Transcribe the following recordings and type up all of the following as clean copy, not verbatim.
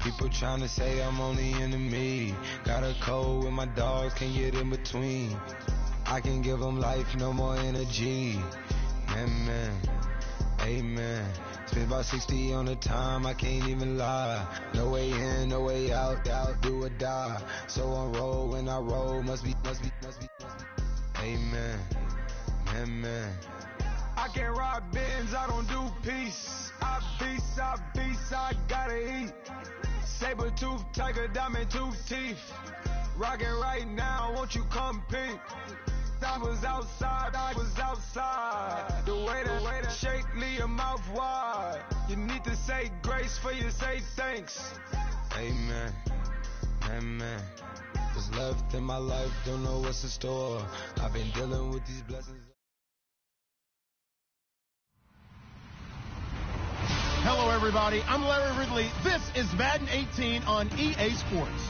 People trying to say I'm only enemy. Got a code with my dogs, can't get in between. I can give them life, no more energy. Man, amen. Spent about 60 on the time, I can't even lie. No way in, no way out, do or die. So on roll, when I roll, must be. Amen, man. I can't ride Benz, I don't do peace. I beast, I gotta eat. Saber tooth, tiger, diamond tooth teeth. Rockin' right now, won't you come peep? I was outside. The way to shake, leave your mouth wide. You need to say grace for you say thanks. Amen. What's left in my life, don't know what's in store. I've been dealing with these blessings. Hello, everybody. I'm Larry Ridley. This is Madden 18 on EA Sports.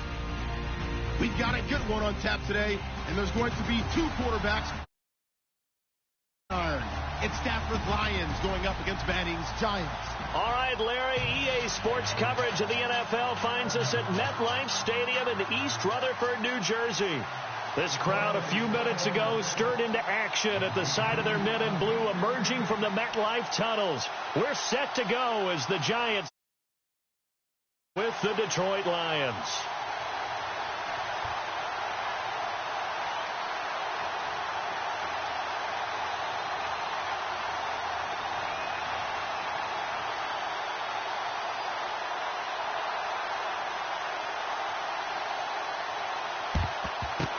We've got a good one on tap today, and there's going to be two quarterbacks. It's Stafford's Lions going up against Manning's Giants. All right, Larry, EA Sports coverage of the NFL finds us at MetLife Stadium in East Rutherford, New Jersey. This crowd a few minutes ago stirred into action at the side of their men in blue emerging from the MetLife tunnels. We're set to go as the Giants with the Detroit Lions.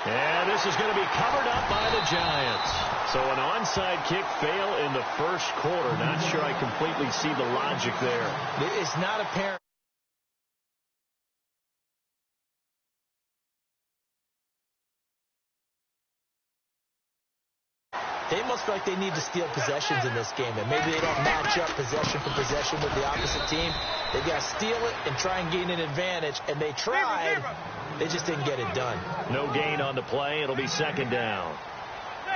And this is going to be covered up by the Giants. So an onside kick fail in the first quarter. Not sure I completely see the logic there. It's not apparent. They must feel like they need to steal possessions in this game, and maybe they don't match up possession for possession with the opposite team. They've got to steal it and try and gain an advantage, and they tried. They just didn't get it done. No gain on the play. It'll be second down.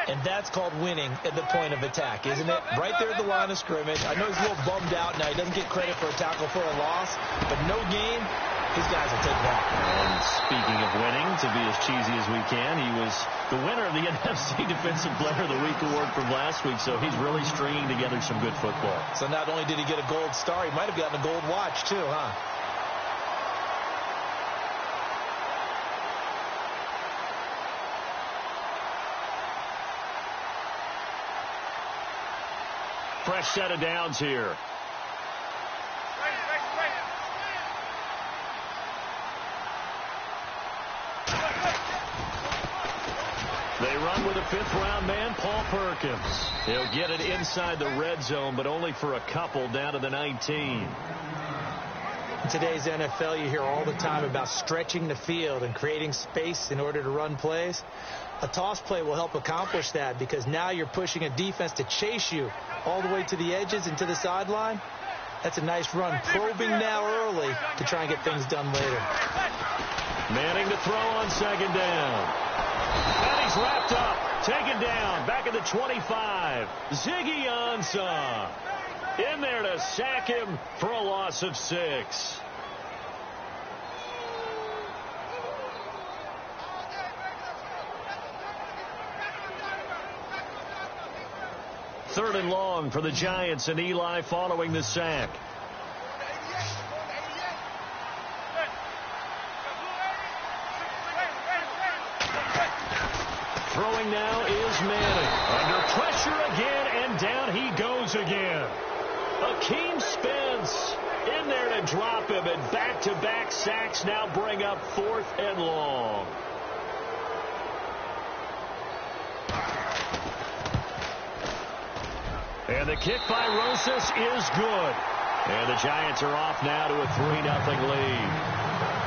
And that's called winning at the point of attack, isn't it? Right there at the line of scrimmage. I know he's a little bummed out now. He doesn't get credit for a tackle for a loss, but no gain. These guys will take that. And speaking of winning, to be as cheesy as we can, he was the winner of the NFC Defensive Player of the Week award from last week, so he's really stringing together some good football. So not only did he get a gold star, he might have gotten a gold watch too, huh? Fresh set of downs here. They run with a fifth-round man, Paul Perkins. He'll get it inside the red zone, but only for a couple down to the 19. In today's NFL, you hear all the time about stretching the field and creating space in order to run plays. A toss play will help accomplish that because now you're pushing a defense to chase you all the way to the edges and to the sideline. That's a nice run, probing now early to try and get things done later. Manning to throw on second down. And he's wrapped up, taken down, back at the 25. Ziggy Ansah in there to sack him for a loss of 6. Third and long for the Giants, and Eli following the sack. Throwing now is Manning. Under pressure again, and down he goes again. Akeem Spence in there to drop him, and back-to-back sacks now bring up 4th and long. And the kick by Rosas is good. And the Giants are off now to a 3-0 lead.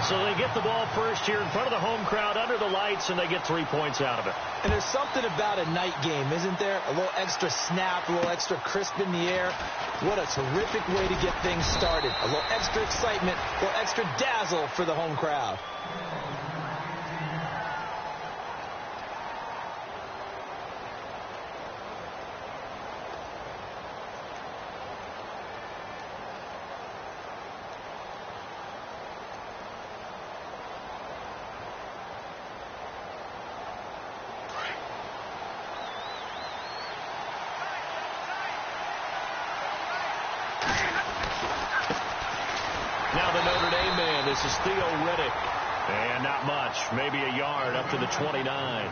So they get the ball first here in front of the home crowd under the lights, and they get 3 points out of it. And there's something about a night game, isn't there? A little extra snap, a little extra crisp in the air. What a terrific way to get things started. A little extra excitement, a little extra dazzle for the home crowd. Now the Notre Dame man, this is Theo Riddick. And not much, maybe a yard up to the 29.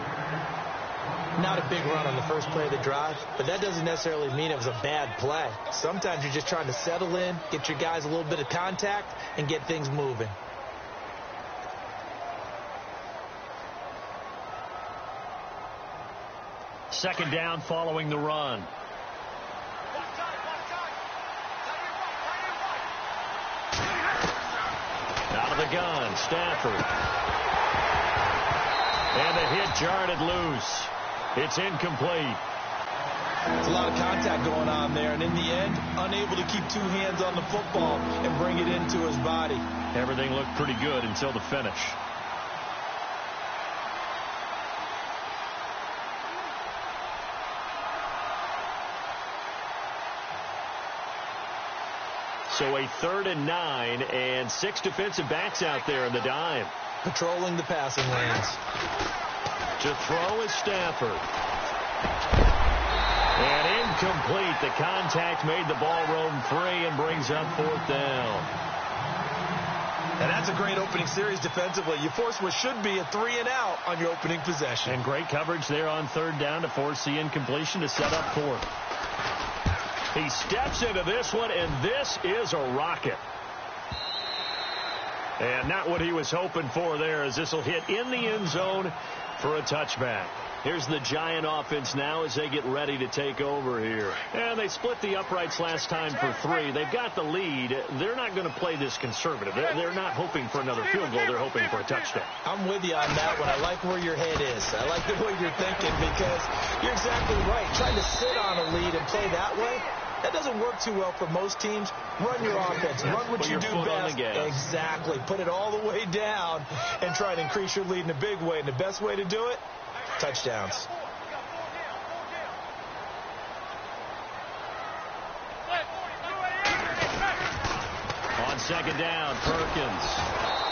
Not a big run on the first play of the drive, but that doesn't necessarily mean it was a bad play. Sometimes you're just trying to settle in, get your guys a little bit of contact, and get things moving. Second down following the run. Out of the gun, Stafford. And the hit jarred it loose. It's incomplete. There's a lot of contact going on there, and in the end, unable to keep two hands on the football and bring it into his body. Everything looked pretty good until the finish. So a 3rd and 9 and 6 defensive backs out there in the dime. Patrolling the passing lanes. To throw is Stafford. And incomplete. The contact made the ball roam free and brings up 4th down. And that's a great opening series defensively. You force what should be a 3-and-out on your opening possession. And great coverage there on 3rd down to force the incompletion to set up 4th. He steps into this one, and this is a rocket. And not what he was hoping for there, as this will hit in the end zone for a touchback. Here's the Giant offense now as they get ready to take over here. And they split the uprights last time for 3. They've got the lead. They're not going to play this conservative. They're not hoping for another field goal. They're hoping for a touchdown. I'm with you on that one. I like where your head is. I like the way you're thinking, because you're exactly right. Trying to sit on a lead and play that way, that doesn't work too well for most teams. Run your offense. Run what you do best. Exactly. Put it all the way down and try to increase your lead in a big way. And the best way to do it, touchdowns. On 2nd down, Perkins.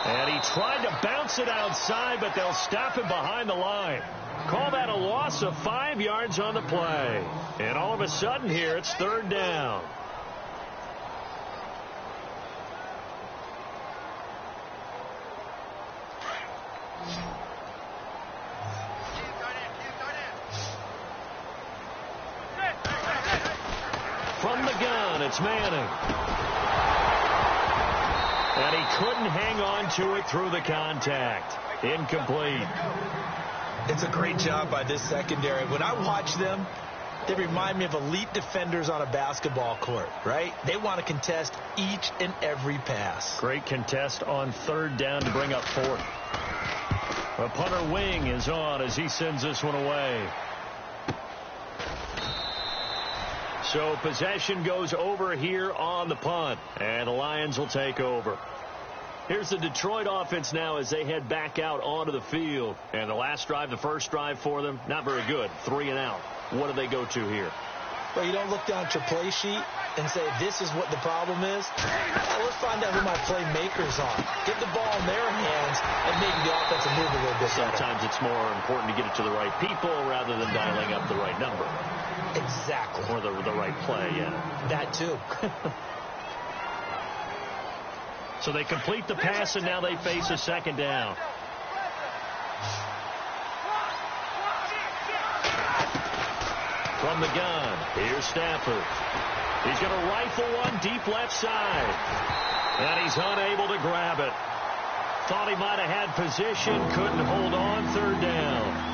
And he tried to bounce it outside, but they'll stop him behind the line. Call that a loss of 5 yards on the play. And all of a sudden here, it's 3rd down. From the gun, it's Manning. And he couldn't hang on to it through the contact. Incomplete. It's a great job by this secondary. When I watch them, they remind me of elite defenders on a basketball court, right? They want to contest each and every pass. Great contest on 3rd down to bring up 4th. The punter wing is on as he sends this one away. So possession goes over here on the punt, and the Lions will take over. Here's the Detroit offense now as they head back out onto the field. And the last drive, the first drive for them, not very good. 3-and-out. What do they go to here? Well, you don't look down at your play sheet and say, this is what the problem is. Now, let's find out who my playmakers are. Get the ball in their hands and maybe the offensive move a little bit better. Sometimes it's more important to get it to the right people rather than dialing up the right number. Exactly. Or the right play, yeah. That too. So they complete the pass, and now they face a 2nd down. From the gun, here's Stafford. He's going to rifle one deep left side. And he's unable to grab it. Thought he might have had position, couldn't hold on. 3rd down.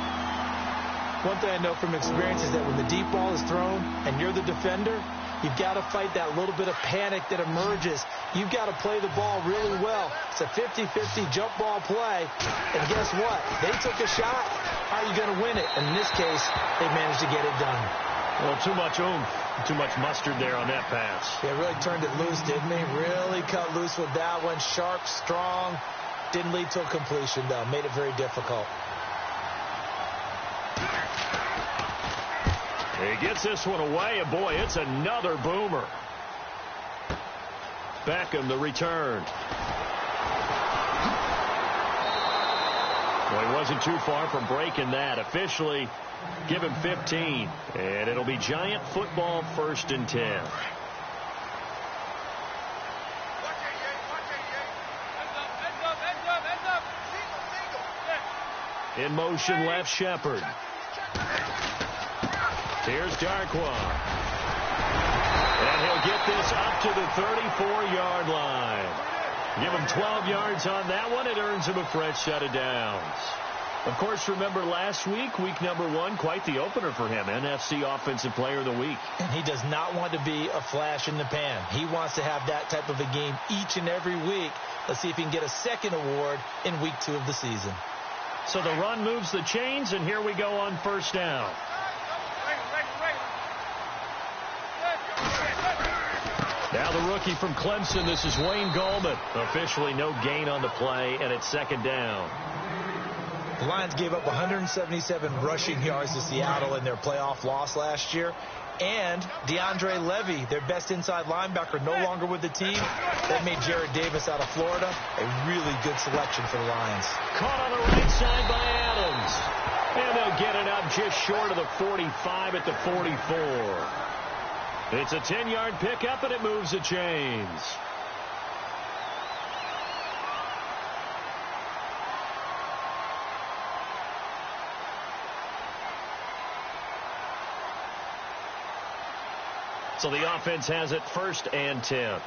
One thing I know from experience is that when the deep ball is thrown and you're the defender, you've got to fight that little bit of panic that emerges. You've got to play the ball really well. It's a 50-50 jump ball play. And guess what? They took a shot. How are you going to win it? And in this case, they managed to get it done. Well, too much oomph, too much mustard there on that pass. Yeah, really turned it loose, didn't he? Really cut loose with that one. Sharp, strong. Didn't lead to a completion, though. Made it very difficult. He gets this one away, and boy, it's another boomer. Beckham, the return. Well, he wasn't too far from breaking that. Officially, give him 15. And it'll be Giant football, 1st and 10. In motion left, Shepard. Here's Darkwa. And he'll get this up to the 34-yard line. Give him 12 yards on that one. It earns him a fresh set of downs. Of course, remember last week, week number 1, quite the opener for him. NFC Offensive Player of the Week. And he does not want to be a flash in the pan. He wants to have that type of a game each and every week. Let's see if he can get a second award in week 2 of the season. So the run moves the chains, and here we go on first down. Now the rookie from Clemson, this is Wayne Gallman. Officially no gain on the play, and it's second down. The Lions gave up 177 rushing yards to Seattle in their playoff loss last year. And DeAndre Levy, their best inside linebacker, no longer with the team. That made Jared Davis out of Florida a really good selection for the Lions. Caught on the right side by Adams. And they'll get it up just short of the 45 at the 44. It's a 10-yard pickup, and it moves the chains. So the offense has it 1st and 10.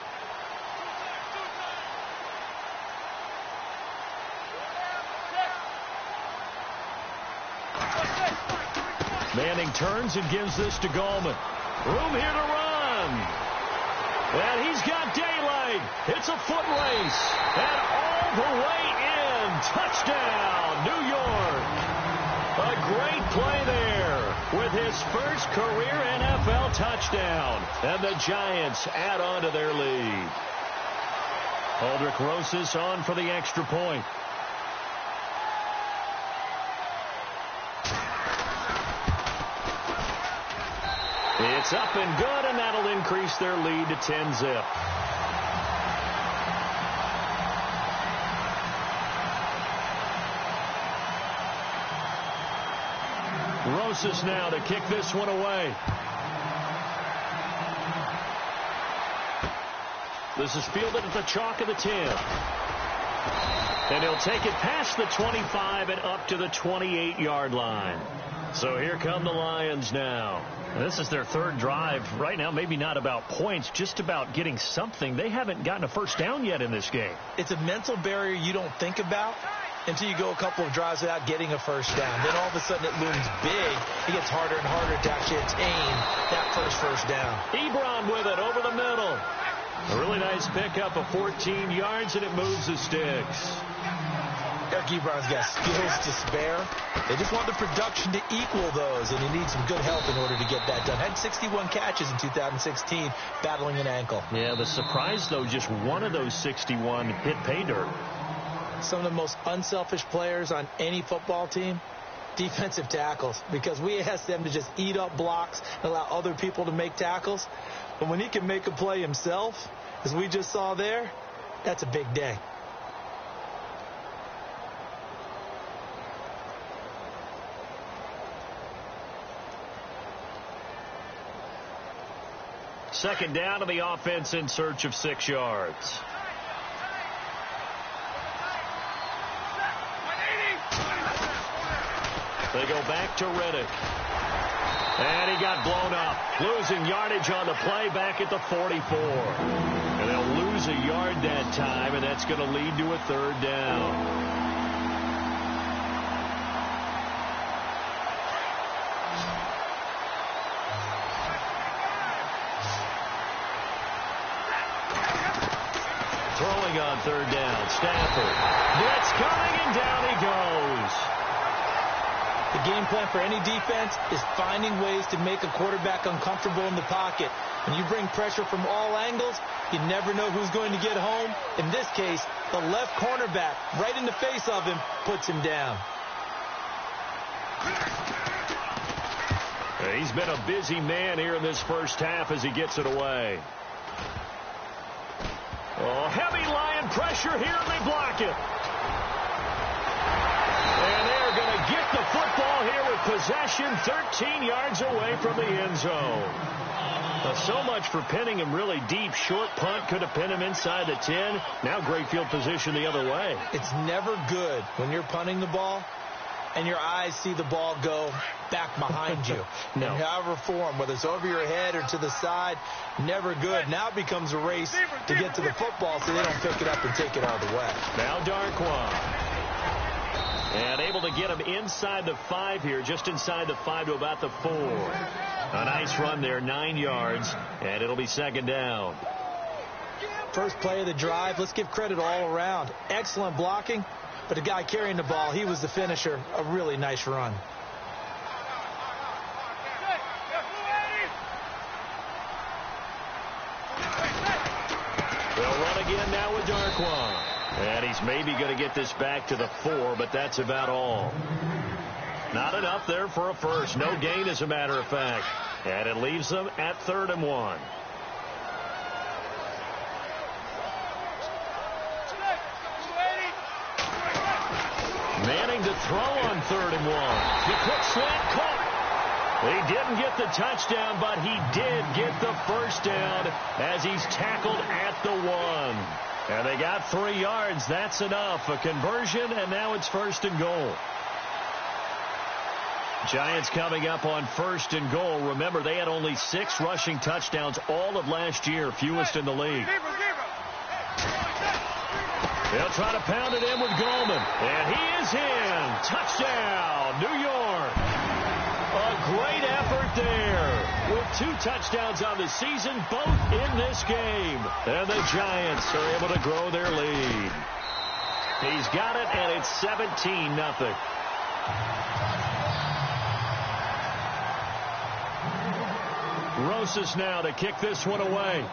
Manning turns and gives this to Gallman. Room here to run. And he's got daylight. It's a foot race. And all the way in. Touchdown, New York. A great play there with his first career NFL touchdown. And the Giants add on to their lead. Aldrick Rosas on for the extra point. It's up and good, and that'll increase their lead to 10-zip. Rosas now to kick this one away. This is fielded at the chalk of the 10. And he'll take it past the 25 and up to the 28-yard line. So here come the Lions now. This is their 3rd drive. Right now, maybe not about points, just about getting something. They haven't gotten a first down yet in this game. It's a mental barrier you don't think about until you go a couple of drives without getting a first down. Then all of a sudden it looms big. It gets harder and harder to actually attain that first down. Ebron with it over the middle. A really nice pickup of 14 yards, and it moves the sticks. Eric Ebron's got skills to spare. They just want the production to equal those, and he needs some good help in order to get that done. Had 61 catches in 2016, battling an ankle. Yeah, the surprise, though, just one of those 61 hit pay dirt. Some of the most unselfish players on any football team, defensive tackles, because we ask them to just eat up blocks and allow other people to make tackles. But when he can make a play himself, as we just saw there, that's a big day. Second down to the offense in search of 6 yards. They go back to Riddick. And he got blown up. Losing yardage on the play back at the 44. And they'll lose a yard that time, and that's going to lead to a 3rd down. Throwing on 3rd down. Stafford. Blitz coming, and down he goes. The game plan for any defense is finding ways to make a quarterback uncomfortable in the pocket. When you bring pressure from all angles, you never know who's going to get home. In this case, the left cornerback, right in the face of him, puts him down. He's been a busy man here in this first half as he gets it away. Oh, heavy Lion pressure here, and they block it. And they're going to get the football here with possession 13 yards away from the end zone. So much for pinning him really deep. Short punt could have pinned him inside the 10. Now great field position the other way. It's never good when you're punting the ball and your eyes see the ball go back behind you. No. In however form, whether it's over your head or to the side, never good. Now it becomes a race to get to the football so they don't pick it up and take it all the way. Now Darkwa. And able to get him inside the 5 here, just inside the 5 to about the 4. A nice run there, 9 yards, and it'll be second down. First play of the drive, let's give credit all around. Excellent blocking, but the guy carrying the ball, he was the finisher. A really nice run. They'll run again now with Darkwa. And he's maybe going to get this back to the 4, but that's about all. Not enough there for a first. No gain, as a matter of fact. And it leaves them at 3rd and 1. Manning to throw on 3rd and 1. The quick slant caught. He didn't get the touchdown, but he did get the first down as he's tackled at the 1. And they got 3 yards. That's enough. A conversion, and now it's 1st and goal. Giants coming up on 1st and goal. Remember, they had only 6 rushing touchdowns all of last year, fewest in the league. They'll try to pound it in with Gallman. And he is in. Touchdown, New York. A great effort there. With 2 touchdowns on the season, both in this game. And the Giants are able to grow their lead. He's got it, and it's 17-0. Rosas now to kick this one away.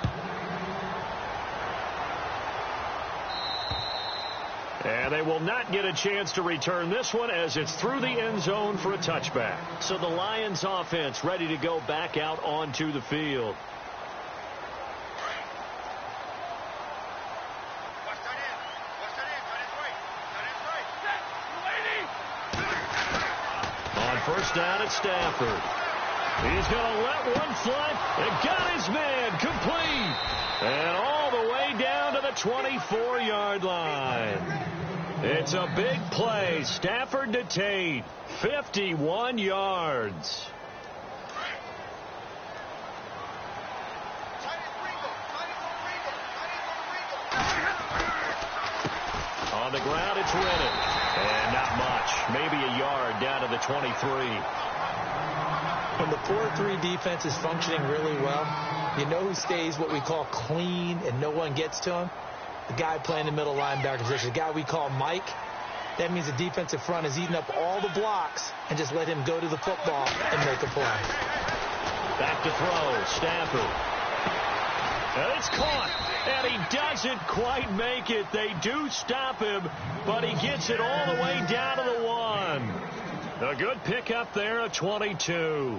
And they will not get a chance to return this one as it's through the end zone for a touchback. So the Lions offense ready to go back out onto the field. On first down at Stafford. He's going to let one fly and got his man complete. And all the way down to the 24-yard line. It's a big play. Stafford to Tate. 51 yards. On the ground, it's Rennan. And not much. Maybe a yard down to the 23. When the 4-3 defense is functioning really well, you know who stays what we call clean and no one gets to him? The guy playing the middle linebacker position, the guy we call Mike. That means the defensive front is eating up all the blocks and just let him go to the football and make a play. Back to throw, Stafford. And it's caught, and he doesn't quite make it. They do stop him, but he gets it all the way down to the 1. A good pickup there at 22.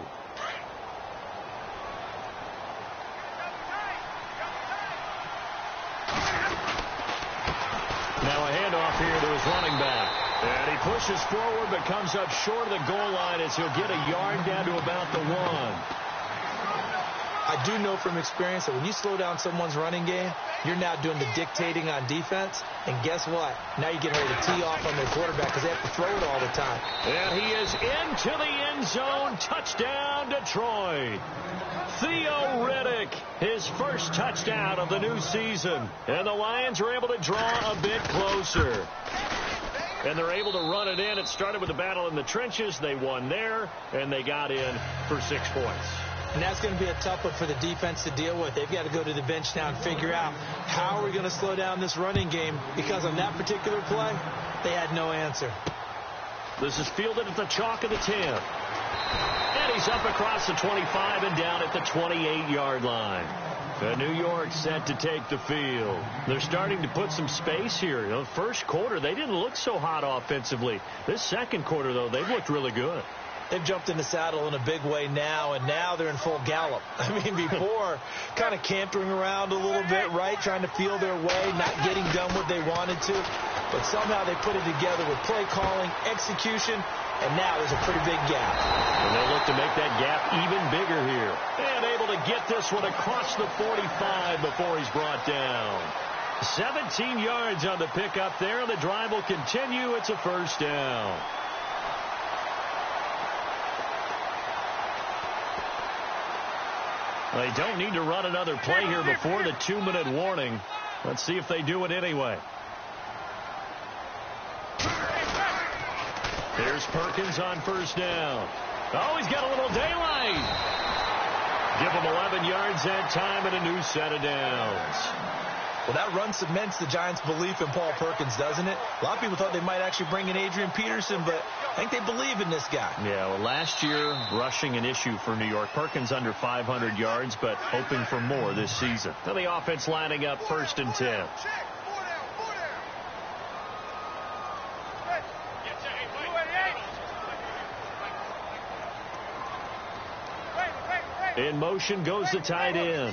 Now a handoff here to his running back. And he pushes forward but comes up short of the goal line as he'll get a yard down to about the 1. I do know from experience that when you slow down someone's running game, you're now doing the dictating on defense. And guess what? Now you're getting ready to tee off on their quarterback because they have to throw it all the time. And he is into the end zone. Touchdown, Detroit. Theo Riddick, his first touchdown of the new season. And the Lions are able to draw a bit closer. And they're able to run it in. It started with a battle in the trenches. They won there, and they got in for 6 points. And that's going to be a tough one for the defense to deal with. They've got to go to the bench now and figure out how are we going to slow down this running game, because on that particular play, they had no answer. This is fielded at the chalk of the 10. And he's up across the 25 and down at the 28-yard line. New York set to take the field. They're starting to put some space here. You know, first quarter, they didn't look so hot offensively. This second quarter, though, they've looked really good. They've jumped in the saddle in a big way now, and now they're in full gallop. I mean, before, kind of cantering around a little bit, right, trying to feel their way, not getting done what they wanted to. But somehow they put it together with play calling, execution, and now there's a pretty big gap. And they'll look to make that gap even bigger here. And able to get this one across the 45 before he's brought down. 17 yards on the pickup there, and the drive will continue. It's a first down. They don't need to run another play here before the 2-minute warning. Let's see if they do it anyway. Here's Perkins on first down. Oh, he's got a little daylight. Give him 11 yards that time and a new set of downs. Well, that run cements the Giants' belief in Paul Perkins, doesn't it? A lot of people thought they might actually bring in Adrian Peterson, but I think they believe in this guy. Yeah, well, last year, rushing an issue for New York. Perkins under 500 yards, but hoping for more this season. Now the offense lining up 1st and 10. In motion goes the tight end.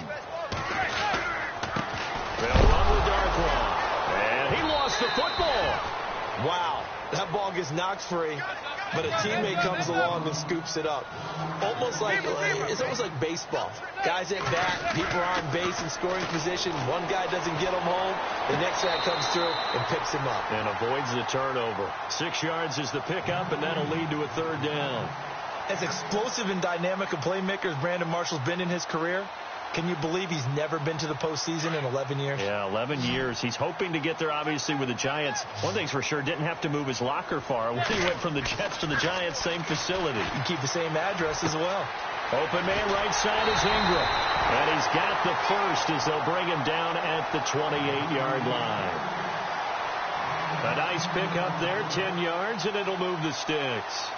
They'll run with Darkwa. And he lost the football. Wow. That ball gets knocked free, but a teammate comes along and scoops it up. It's almost like baseball. Guys at bat, people are on base in scoring position. One guy doesn't get him home. The next guy comes through and picks him up. And avoids the turnover. 6 yards is the pickup, and that'll lead to a 3rd down. As explosive and dynamic a playmaker as Brandon Marshall's been in his career, can you believe he's never been to the postseason in 11 years? Yeah, 11 years. He's hoping to get there, obviously, with the Giants. One thing's for sure, didn't have to move his locker far. When he went from the Jets to the Giants, same facility. You keep the same address as well. Open man right side is Ingram. And he's got the first as they'll bring him down at the 28-yard line. A nice pickup there, 10 yards, and it'll move the sticks.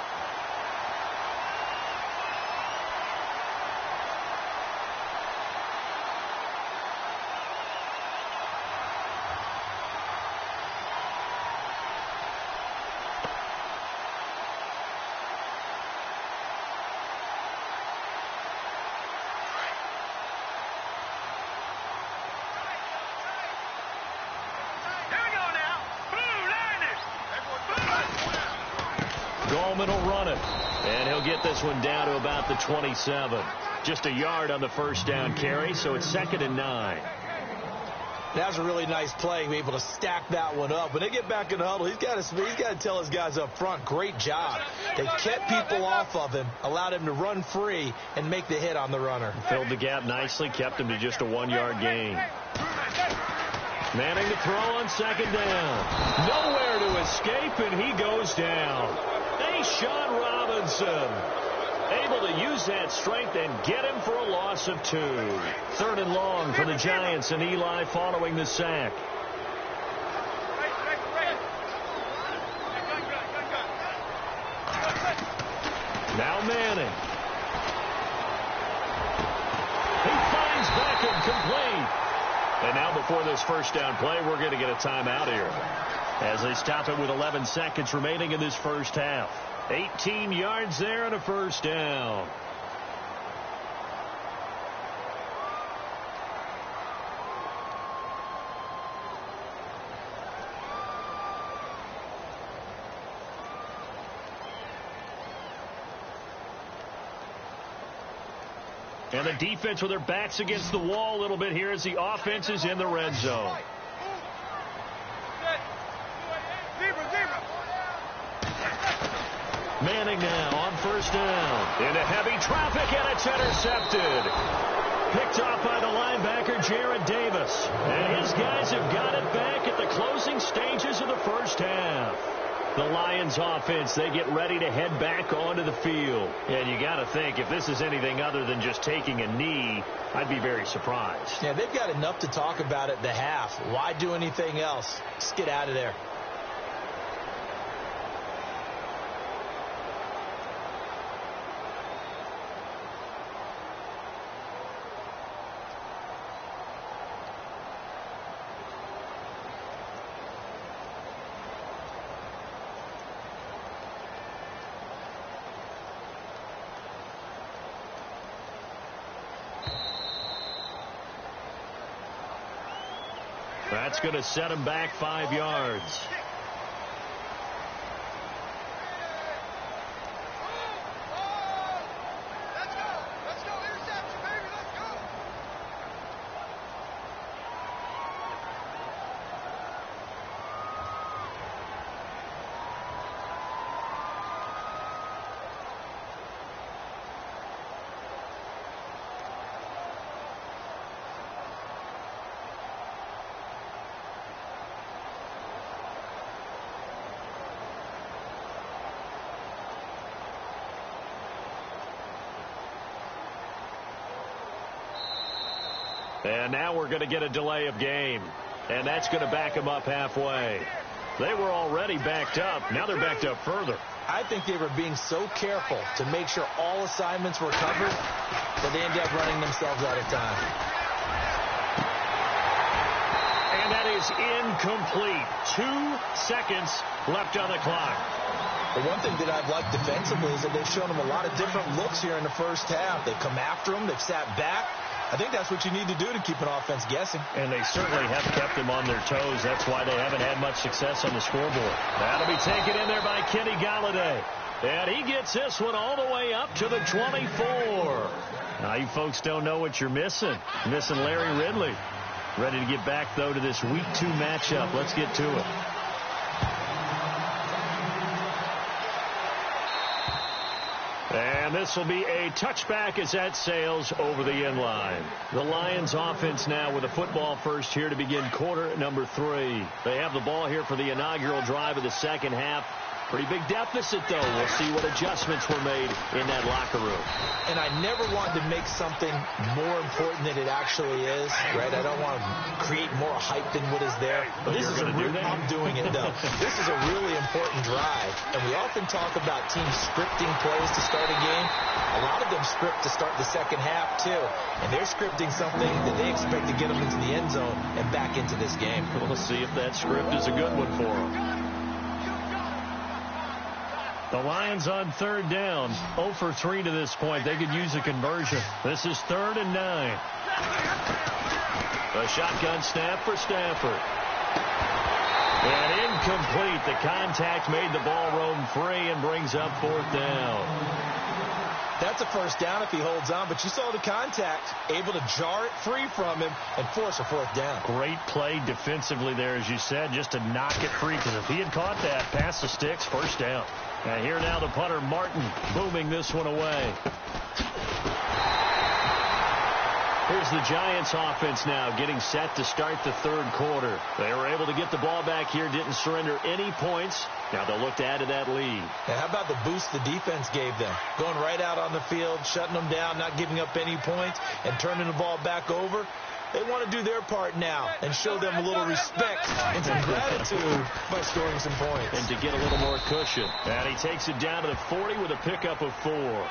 Goldman will run it, and he'll get this one down to about the 27. Just a yard on the first down carry, so it's 2nd and 9. That was a really nice play, be able to stack that one up. When they get back in the huddle, he's got to tell his guys up front, great job. They kept people off of him, allowed him to run free, and make the hit on the runner. Filled the gap nicely, kept him to just a 1-yard gain. Manning to throw on 2nd down. Nowhere to escape, and he goes down. Sean Robinson able to use that strength and get him for a loss of 2. 3rd and long for the Giants, and Eli following the sack. Now Manning. He finds Beckham complete. And now before this first down play, we're going to get a timeout here as they stop it with 11 seconds remaining in this first half. 18 yards there and a first down. And the defense with their backs against the wall a little bit here as the offense is in the red zone. Manning now on first down. Into heavy traffic, and it's intercepted. Picked off by the linebacker, Jared Davis. And his guys have got it back at the closing stages of the first half. The Lions offense, they get ready to head back onto the field. And you got to think, if this is anything other than just taking a knee, I'd be very surprised. Yeah, they've got enough to talk about at the half. Why do anything else? Just get out of there. That's going to set him back 5 yards. And now we're going to get a delay of game. And that's going to back them up halfway. They were already backed up. Now they're backed up further. I think they were being so careful to make sure all assignments were covered that they ended up running themselves out of time. And that is incomplete. 2 seconds left on the clock. The one thing that I've liked defensively is that they've shown them a lot of different looks here in the first half. They've come after them. They've sat back. I think that's what you need to do to keep an offense guessing. And they certainly have kept them on their toes. That's why they haven't had much success on the scoreboard. That'll be taken in there by Kenny Golladay. And he gets this one all the way up to the 24. Now, you folks don't know what you're missing. Missing Larry Ridley. Ready to get back, though, to this Week 2 matchup. Let's get to it. And this will be a touchback as that sails over the end line. The Lions offense now with a football first here to begin quarter number 3. They have the ball here for the inaugural drive of the second half. Pretty big deficit, though. We'll see what adjustments were made in that locker room. And I never want to make something more important than it actually is, right? I don't want to create more hype than what is there. But this is I'm doing it, though. This is a really important drive. And we often talk about teams scripting plays to start a game. A lot of them script to start the second half, too. And they're scripting something that they expect to get them into the end zone and back into this game. Well, let's see if that script is a good one for them. The Lions on third down, 0 for 3 to this point. They could use a conversion. This is 3rd and 9. A shotgun snap for Stafford. And incomplete. The contact made the ball roam free and brings up 4th down. That's a first down if he holds on, but you saw the contact, able to jar it free from him and force a 4th down. Great play defensively there, as you said, just to knock it free, because if he had caught that, past the sticks, first down. And here now the punter, Martin, booming this one away. Here's the Giants offense now getting set to start the third quarter. They were able to get the ball back here, didn't surrender any points. Now they'll look to add to that lead. And how about the boost the defense gave them? Going right out on the field, shutting them down, not giving up any points, and turning the ball back over. They want to do their part now and show them a little respect and some gratitude by scoring some points. And to get a little more cushion. And he takes it down to the 40 with a pickup of 4.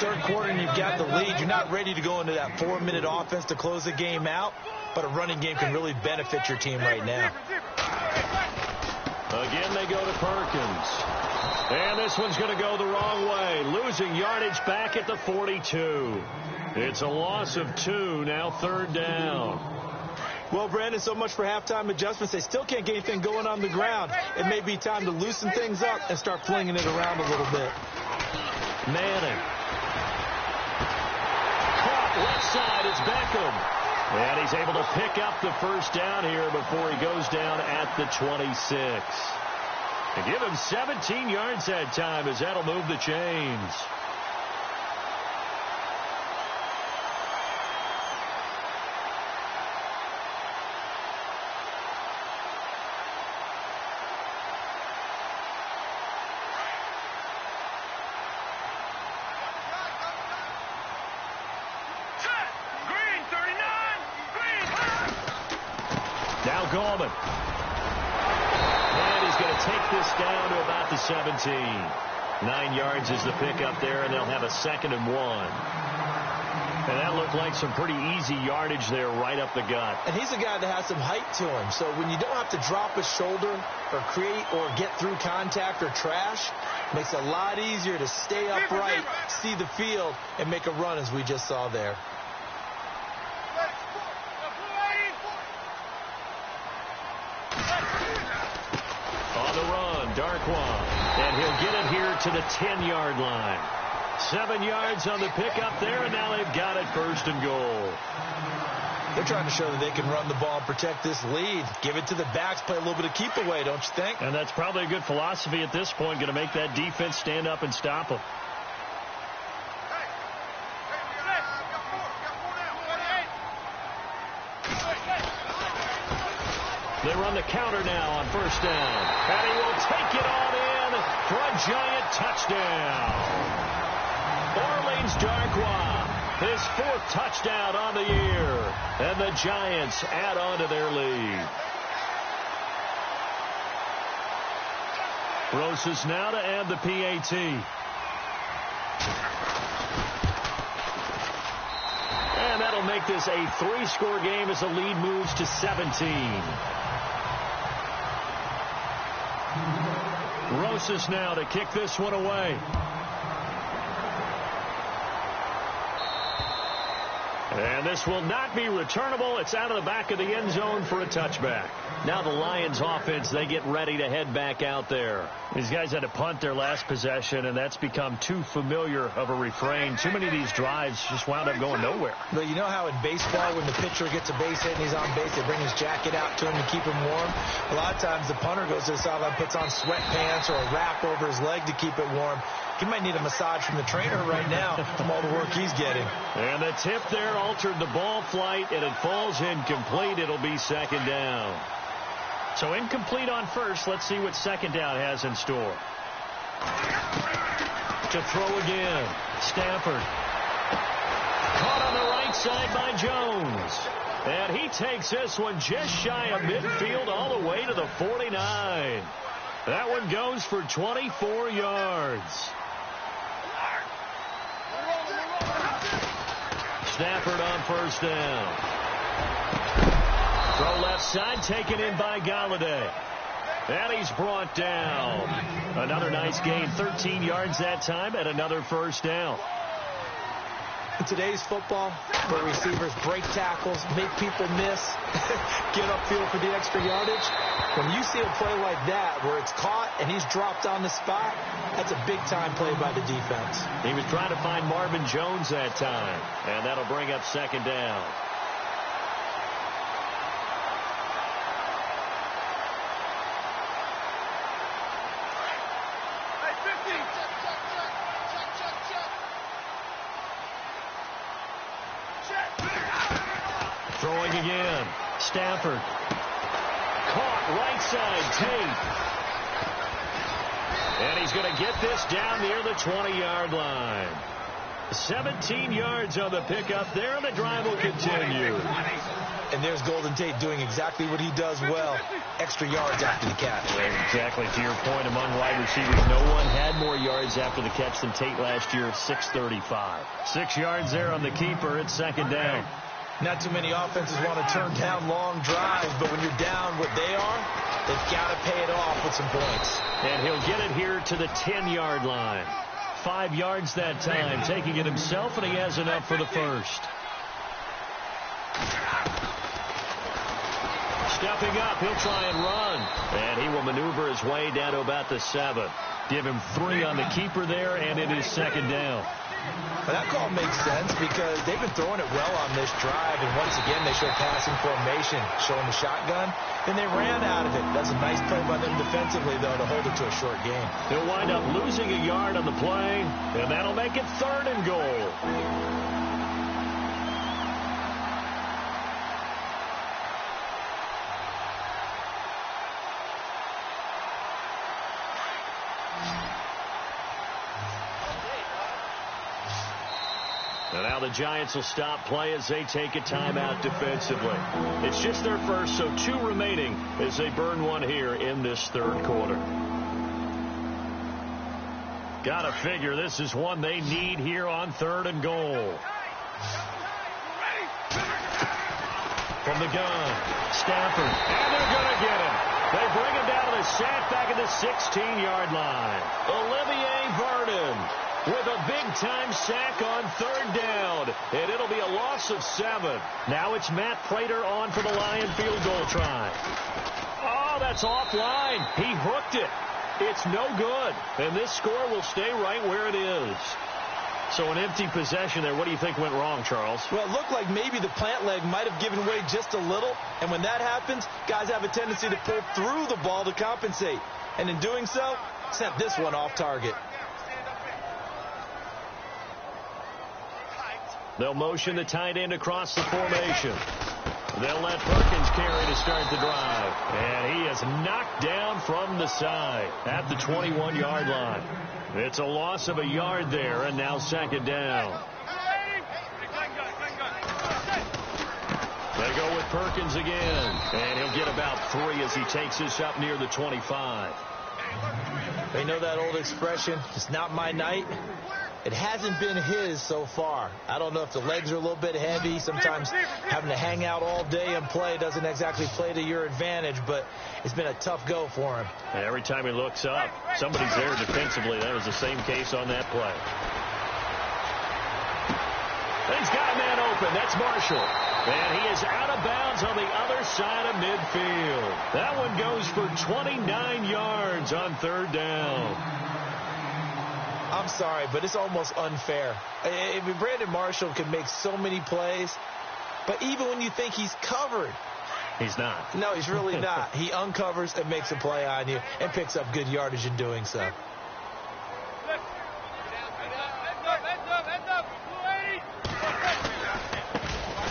Third quarter and you've got the lead. You're not ready to go into that 4-minute offense to close the game out, but a running game can really benefit your team right now. Again, they go to Perkins. And this one's going to go the wrong way. Losing yardage back at the 42. It's a loss of 2, now 3rd down. Well, Brandon, so much for halftime adjustments. They still can't get anything going on the ground. It may be time to loosen things up and start flinging it around a little bit. Manning. Caught left side is Beckham. And he's able to pick up the first down here before he goes down at the 26. And give him 17 yards that time, as that'll move the chains. Now Gallman. And he's going to take this down to about the 17. 9 yards is the pickup there, and they'll have a 2nd and 1. And that looked like some pretty easy yardage there right up the gut. And he's a guy that has some height to him. So when you don't have to drop a shoulder or create or get through contact or trash, it makes it a lot easier to stay upright, see the field, and make a run as we just saw there. Darkwa, and he'll get it here to the 10-yard line. 7 yards on the pickup there, and now they've got it 1st and goal. They're trying to show that they can run the ball and protect this lead. Give it to the backs, play a little bit of keep away, don't you think? And that's probably a good philosophy at this point, going to make that defense stand up and stop them. They run the counter now on 1st down. And he will take it on in for a giant touchdown. Orleans Darkwa His 4th touchdown on the year. And the Giants add on to their lead. Rosas now to add the PAT. And that'll make this a 3-score game as the lead moves to 17. Rosas now to kick this one away. And this will not be returnable. It's out of the back of the end zone for a touchback. Now the Lions offense, they get ready to head back out there. These guys had to punt their last possession, and that's become too familiar of a refrain. Too many of these drives just wound up going nowhere. But you know how in baseball, when the pitcher gets a base hit and he's on base, they bring his jacket out to him to keep him warm? A lot of times the punter goes to the sideline, puts on sweatpants or a wrap over his leg to keep it warm. He might need a massage from the trainer right now from all the work he's getting. And the tip there altered the ball flight, and it falls incomplete. It'll be 2nd down. So incomplete on first. Let's see what 2nd down has in store. To throw again. Stafford. Caught on the right side by Jones. And he takes this one just shy of midfield all the way to the 49. That one goes for 24 yards. Stafford on 1st down. Throw left side, taken in by Golladay. And he's brought down. Another nice gain, 13 yards that time, and another 1st down. In today's football, where receivers break tackles, make people miss, get upfield for the extra yardage, when you see a play like that where it's caught and he's dropped on the spot, that's a big-time play by the defense. He was trying to find Marvin Jones that time, and that'll bring up 2nd down. Throwing again. Stafford. Caught right side. Tate. And he's going to get this down near the 20-yard line. 17 yards on the pickup there, and the drive will continue. And there's Golden Tate doing exactly what he does well. Extra yards after the catch. Exactly to your point, among wide receivers, no one had more yards after the catch than Tate last year, 635. 6 yards there on the keeper. It's 2nd down. Not too many offenses want to turn down long drives, but when you're down what they are, they've got to pay it off with some points. And he'll get it here to the 10-yard line. 5 yards that time, taking it himself, and he has enough for the 1st. Stepping up, he'll try and run. And he will maneuver his way down to about the 7. Give him 3 on the keeper there, and it is 2nd down. Well, that call makes sense because they've been throwing it well on this drive, and once again they show passing formation, showing the shotgun, and they ran out of it. That's a nice play by them defensively, though, to hold it to a short gain. They'll wind up losing a yard on the play, and that'll make it 3rd and goal. And now the Giants will stop play as they take a timeout defensively. It's just their first, so 2 remaining as they burn one here in this 3rd quarter. Gotta figure this is one they need here on 3rd and goal. From the gun, Stafford, and they're gonna get him. They bring him down to the sack back at the 16-yard line. Olivier Vernon with a big-time sack on 3rd down, and it'll be a loss of 7. Now it's Matt Prater on for the Lion field goal try. Oh, that's offline. He hooked it. It's no good, and this score will stay right where it is. So an empty possession there. What do you think went wrong, Charles? Well, it looked like maybe the plant leg might have given way just a little, and when that happens, guys have a tendency to pull through the ball to compensate, and in doing so, sent this one off target. They'll motion the tight end across the formation. They'll let Perkins carry to start the drive. And he is knocked down from the side at the 21-yard line. It's a loss of a yard there, and now 2nd down. They go with Perkins again. And he'll get about 3 as he takes this up near the 25. They know that old expression, it's not my night. It hasn't been his so far. I don't know if the legs are a little bit heavy. Sometimes having to hang out all day and play doesn't exactly play to your advantage, but it's been a tough go for him. And every time he looks up, somebody's there defensively. That was the same case on that play. He's got a man open. That's Marshall. And he is out of bounds on the other side of midfield. That one goes for 29 yards on 3rd down. I'm sorry, but it's almost unfair. I mean, Brandon Marshall can make so many plays, but even when you think he's covered, he's not. No, he's really not. He uncovers and makes a play on you and picks up good yardage in doing so.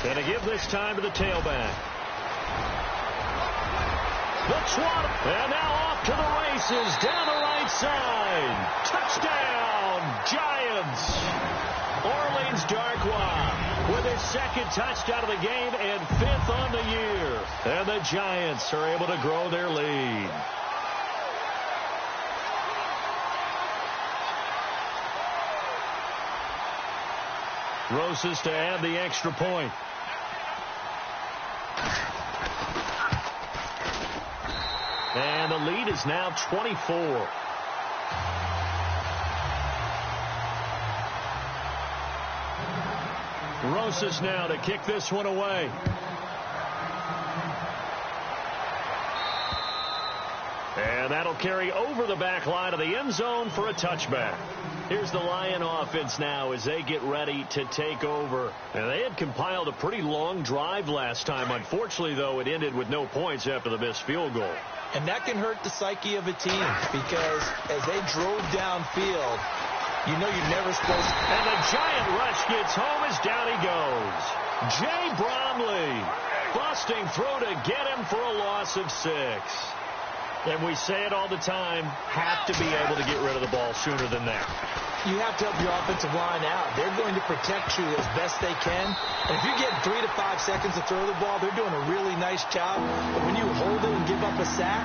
Going to give this time to the tailback. The trot, and now off to the races down the right side. Touchdown, Giants. Orleans Darkwa with his 2nd touchdown of the game and 5th on the year. And the Giants are able to grow their lead. Rosas to add the extra point. And the lead is now 24. Rosas now to kick this one away. And that'll carry over the back line of the end zone for a touchback. Here's the Lion offense now as they get ready to take over. And they had compiled a pretty long drive last time. Unfortunately, though, it ended with no points after the missed field goal. And that can hurt the psyche of a team because as they drove downfield, you know you're never supposed to. And the giant rush gets home as down he goes. Jay Bromley busting through to get him for a loss of 6. And we say it all the time, have to be able to get rid of the ball sooner than that. You have to help your offensive line out. They're going to protect you as best they can. And if you get 3 to 5 seconds to throw the ball, they're doing a really nice job. But when you hold it and give up a sack,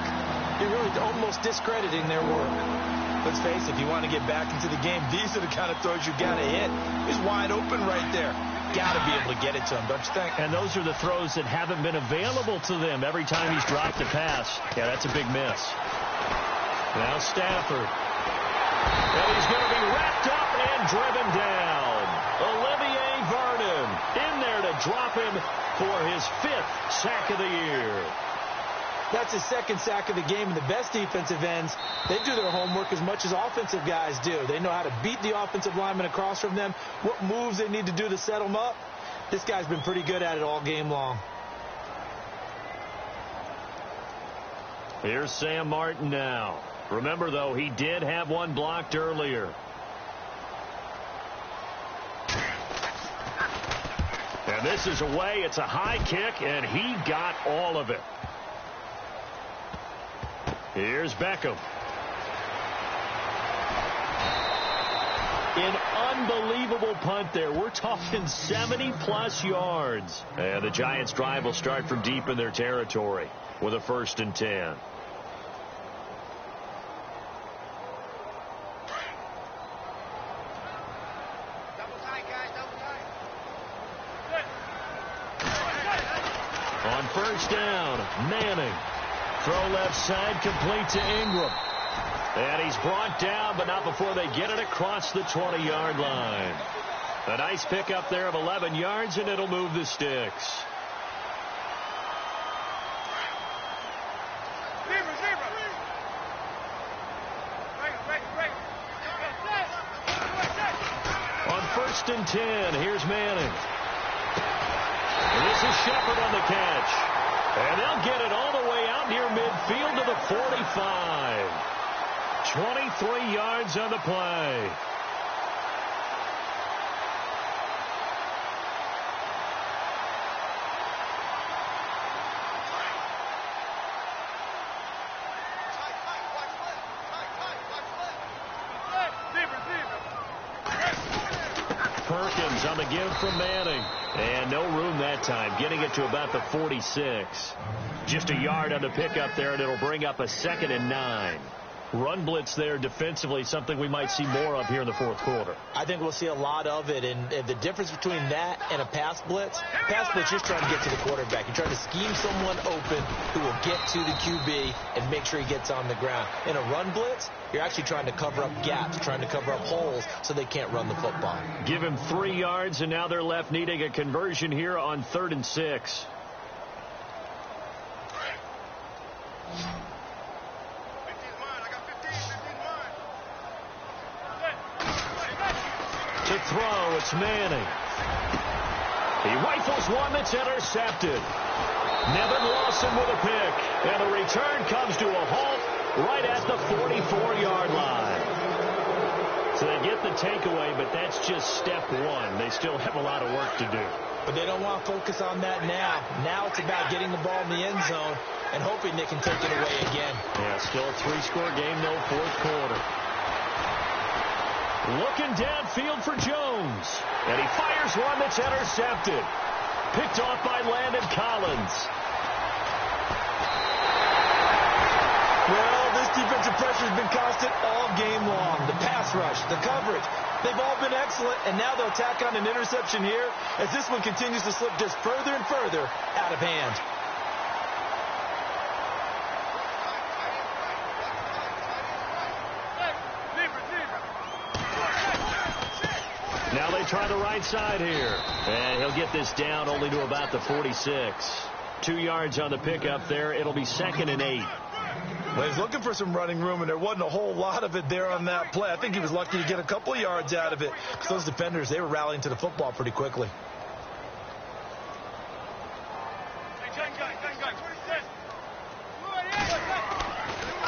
you're really almost discrediting their work. Let's face it, if you want to get back into the game, these are the kind of throws you got to hit. He's wide open right there. Got to be able to get it to him, don't you think? And those are the throws that haven't been available to them every time he's dropped a pass. Yeah, that's a big miss. Now Stafford. And he's going to be wrapped up and driven down. Olivier Vernon in there to drop him for his 5th sack of the year. That's his 2nd sack of the game, and the best defensive ends, they do their homework as much as offensive guys do. They know how to beat the offensive lineman across from them, what moves they need to do to set them up. This guy's been pretty good at it all game long. Here's Sam Martin now. Remember, though, he did have one blocked earlier. And this is away. It's a high kick, and he got all of it. Here's Beckham. An unbelievable punt there. We're talking 70-plus yards. And the Giants' drive will start from deep in their territory with a 1st and 10. On 1st down, Manning. Throw left side, complete to Ingram. And he's brought down, but not before they get it across the 20-yard line. A nice pickup there of 11 yards, and it'll move the sticks. On 1st and 10, here's Manning. And this is Shepard on the catch. And they'll get it all the way out near midfield to the 45. 23 yards on the play. Harkins on the give from Manning. And no room that time, getting it to about the 46. Just a yard on the pickup there, and it'll bring up a 2nd and 9. Run blitz there defensively, something we might see more of here in the fourth quarter. I think we'll see a lot of it, and the difference between that and a pass blitz, you're just trying to get to the quarterback. You're trying to scheme someone open who will get to the QB and make sure he gets on the ground. In a run blitz, you're actually trying to cover up gaps, trying to cover up holes so they can't run the football. Give him 3 yards, and now they're left needing a conversion here on 3rd and 6. To throw, it's Manning. He rifles one that's intercepted. Nevin Lawson with a pick. And the return comes to a halt right at the 44-yard line. So they get the takeaway, but that's just step 1. They still have a lot of work to do. But they don't want to focus on that now. Now it's about getting the ball in the end zone and hoping they can take it away again. Yeah, still a 3-score game, no fourth quarter. Looking downfield for Jones. And he fires one that's intercepted. Picked off by Landon Collins. Well, this defensive pressure has been constant all game long. The pass rush, the coverage, they've all been excellent, and now they'll tack on an interception here as this one continues to slip just further and further out of hand. Now they try the right side here. And he'll get this down only to about the 46. 2 yards on the pickup there. It'll be 2nd and 8. Well, he was looking for some running room, and there wasn't a whole lot of it there on that play. I think he was lucky to get a couple of yards out of it because those defenders, they were rallying to the football pretty quickly.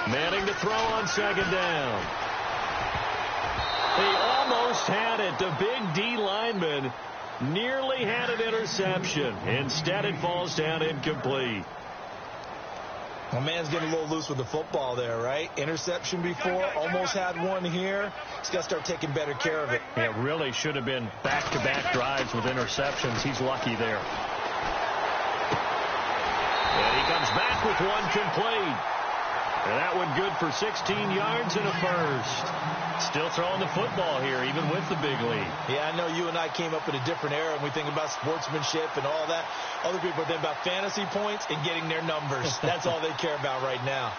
Manning to throw on 2nd down. He almost had it. The big D lineman nearly had an interception. Instead, it falls down incomplete. My man's getting a little loose with the football there, right? Interception before, almost had one here. He's got to start taking better care of it. It really should have been back-to-back drives with interceptions. He's lucky there. And he comes back with one complete. And that one good for 16 yards and a first. Still throwing the football here, even with the big lead. Yeah, I know you and I came up in a different era, and we think about sportsmanship and all that. Other people think about fantasy points and getting their numbers. That's all they care about right now.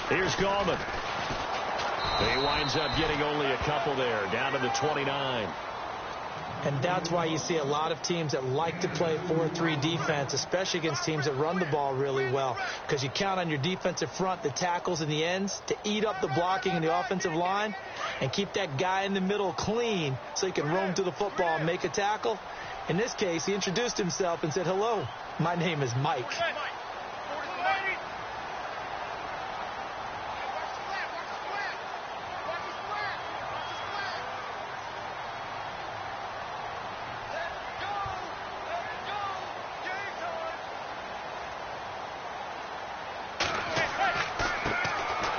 Here's Gallman. He winds up getting only a couple there, down to the 29. And that's why you see a lot of teams that like to play 4-3 defense, especially against teams that run the ball really well, because you count on your defensive front, the tackles and the ends, to eat up the blocking in the offensive line and keep that guy in the middle clean so he can roam to the football and make a tackle. In this case, he introduced himself and said, "Hello, my name is Mike."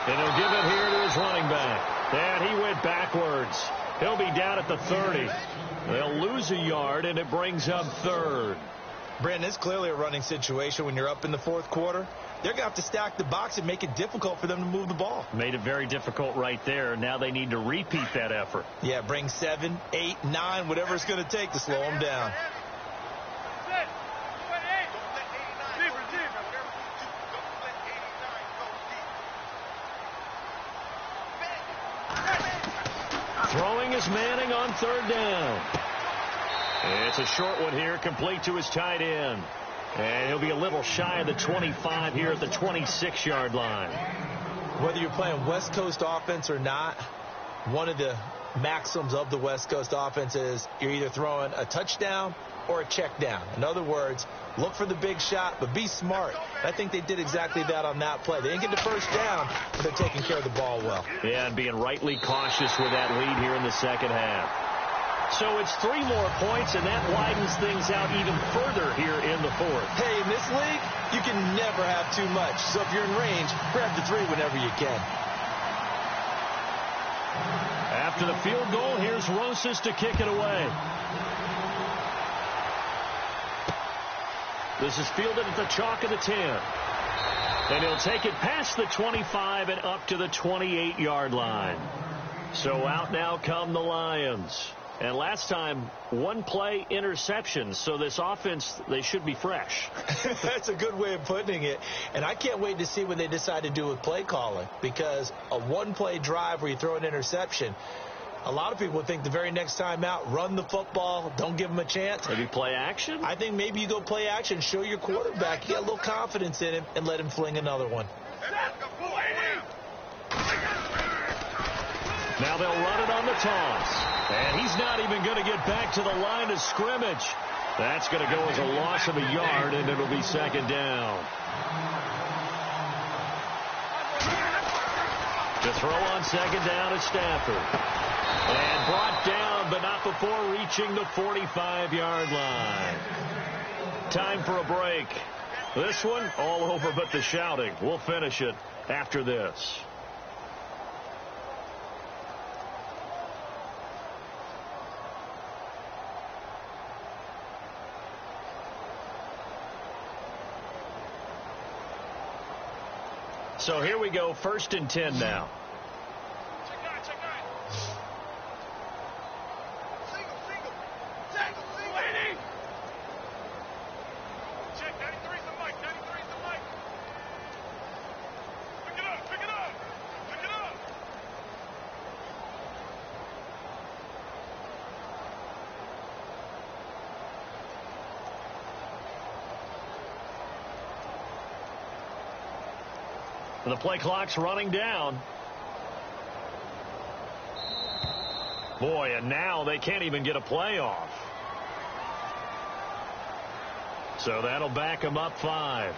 And he'll give it here to his running back. And he went backwards. He'll be down at the 30. They'll lose a yard, and it brings up 3rd. Brandon, it's clearly a running situation when you're up in the fourth quarter. They're going to have to stack the box and make it difficult for them to move the ball. Made it very difficult right there. Now they need to repeat that effort. Yeah, bring 7, 8, 9, whatever it's going to take to slow them down. Throwing is Manning on 3rd down. And it's a short one here, complete to his tight end. And he'll be a little shy of the 25 here at the 26-yard line. Whether you're playing West Coast offense or not, one of the maxims of the West Coast offense is you're either throwing a touchdown or a check down. In other words, look for the big shot, but be smart. I think they did exactly that on that play. They didn't get the first down, but they're taking care of the ball well. Yeah, and being rightly cautious with that lead here in the second half. So it's 3 more points, and that widens things out even further here in the fourth. Hey, in this league, you can never have too much. So if you're in range, grab the 3 whenever you can. After the field goal, here's Rosas to kick it away. This is fielded at the chalk of the 10. And he'll take it past the 25 and up to the 28-yard line. So out now come the Lions. And last time, 1 play interception. So this offense, they should be fresh. That's a good way of putting it. And I can't wait to see what they decide to do with play calling. Because a 1-play drive where you throw an interception, a lot of people think the very next time out, run the football, don't give them a chance. Maybe play action? I think maybe you go play action, show your quarterback, you get a little confidence in him, and let him fling another one. Now they'll run it on the toss. And he's not even going to get back to the line of scrimmage. That's going to go as a loss of a yard, and it'll be second down. To throw on second down at Stafford. And brought down, but not before reaching the 45-yard line. Time for a break. This one, all over but the shouting. We'll finish it after this. So here we go, 1st and 10 now. The play clock's running down. Boy, and now they can't even get a play off. So that'll back them up 5.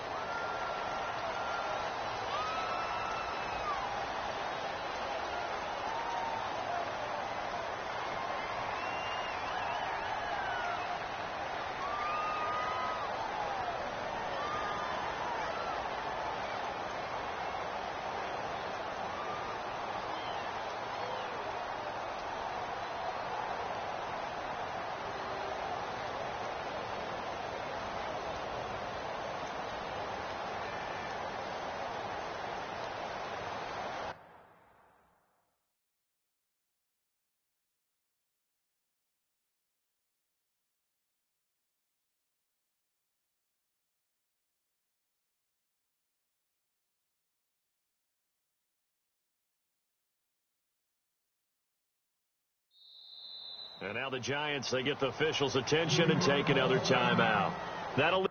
And now the Giants, they get the officials' attention and take another timeout. That'll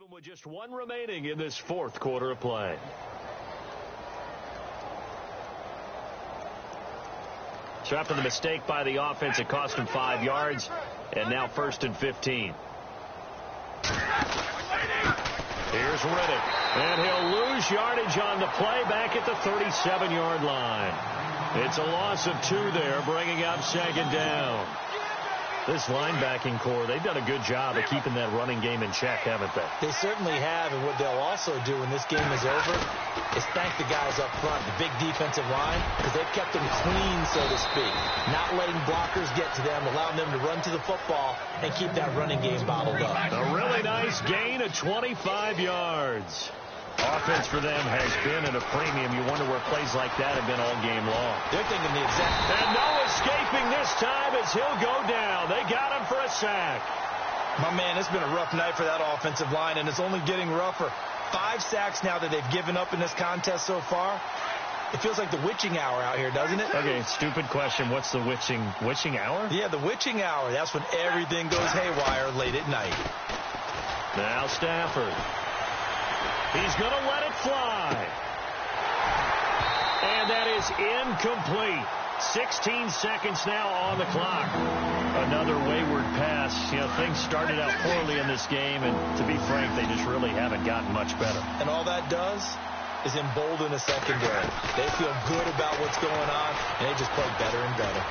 Even with just one remaining in this fourth quarter of play. So after the mistake by the offense, it cost him 5 yards, and now 1st and 15. Here's Riddick, and he'll lose yardage on the play back at the 37-yard line. It's a loss of 2 there, bringing up 2nd down. This linebacking core, they've done a good job of keeping that running game in check, haven't they? They certainly have, and what they'll also do when this game is over is thank the guys up front, the big defensive line, because they've kept them clean, so to speak. Not letting blockers get to them, allowing them to run to the football and keep that running game bottled up. A really nice gain of 25 yards. Offense for them has been at a premium. You wonder where plays like that have been all game long. They're thinking the exact... And no escaping this time as he'll go down. They got him for a sack. My man, it's been a rough night for that offensive line, and it's only getting rougher. 5 sacks now that they've given up in this contest so far. It feels like the witching hour out here, doesn't it? Okay, stupid question. What's the witching hour? Yeah, the witching hour. That's when everything goes haywire late at night. Now Stafford. He's going to let it fly. And that is incomplete. 16 seconds now on the clock. Another wayward pass. You know, things started out poorly in this game, and to be frank, they just really haven't gotten much better. And all that does is embolden the secondary. They feel good about what's going on, and they just play better and better.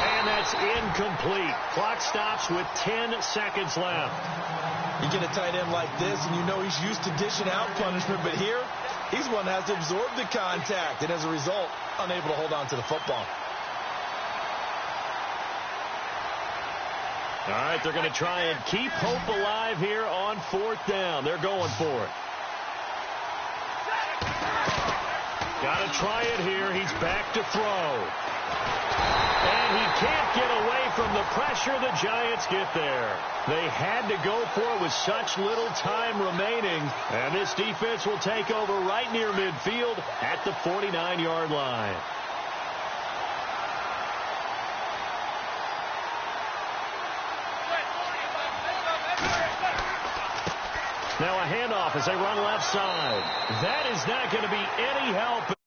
And that's incomplete. Clock stops with 10 seconds left. You get a tight end like this, and you know he's used to dishing out punishment, but here, he's one that has to absorb the contact, and as a result, unable to hold on to the football. All right, they're going to try and keep hope alive here on 4th down. They're going for it. Got to try it here. He's back to throw. And he can't get away from the pressure. The Giants get there. They had to go for it with such little time remaining. And this defense will take over right near midfield at the 49-yard line. Now a handoff as they run left side. That is not going to be any help.